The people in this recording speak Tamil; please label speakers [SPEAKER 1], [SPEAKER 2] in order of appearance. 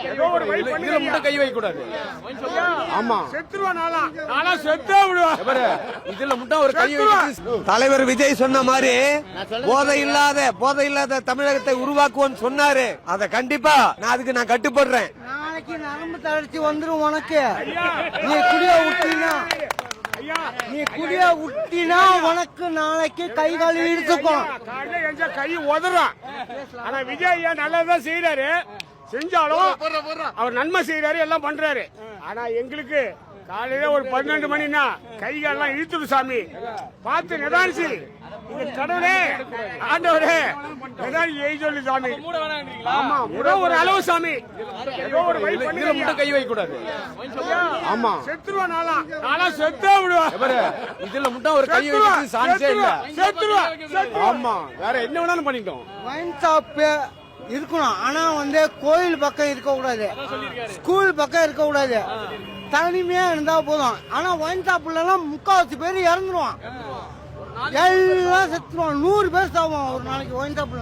[SPEAKER 1] இதுல மட்டும் கை வைக்க கூடாது. ஆமா
[SPEAKER 2] செத்துருவான், நானா செத்தே விடுவேன்.
[SPEAKER 1] இதுல மட்டும் ஒரு கை வைக்க.
[SPEAKER 3] தலைவர் விஜய் சொன்ன மாதிரி போதை இல்லாத தமிழகத்தை உருவாக்குவோன்னு சொன்னாரு. அத கண்டிப்பா அதுக்கு நான் கட்டுப்படுறேன்.
[SPEAKER 4] நாளைக்கு நரம்பு தளர்ச்சி வந்துரும் உனக்கு. நீ குடியா விட்டினா உனக்கு நாளைக்கு கை கால் இழுத்துக்கும்.
[SPEAKER 2] கை உதறான். ஆனா விஜய் நல்லதான் செய்யறாரு. செஞ்சாலும் அவர் நன்மை செய்யறாரு, எல்லாம் பண்றாரு. ஆனா எங்களுக்கு காலையில ஒரு 12 மணினா கைகாலெல்லாம் இழுத்துடு சாமி. பார்த்து நிதானிச்சு கடவுளே ஆண்டவரே நிதானி சொல்லு சாமி. ஆமா ஒரு அளவு சாமி.
[SPEAKER 1] இதுல மட்டும் கை வைக்க கூடாது.
[SPEAKER 2] ஆமா செத்துருவான், நானா செத்தே விடுவேன்.
[SPEAKER 1] இதுல மட்டும் ஒரு கை வைக்க சான்ஸே இல்ல.
[SPEAKER 2] செத்துருவான்.
[SPEAKER 1] ஆமா வேற என்ன வேணாலும் பண்ணிட்டோம்.
[SPEAKER 4] வைன் ஷாப் இருக்கணும், ஆனா கோயில் பக்கம் இருக்க கூடாது, ஸ்கூல் பக்கம் இருக்க கூடாது, தனிமையா இருந்தா போதும். ஆனா வைன் ஷாப்ல எல்லாம் 3/4 பேர் இறந்துருவான், எல்லாம் செத்துருவான். 100 பேர் சாவான் ஒரு நாளைக்கு வைன் ஷாப்ல.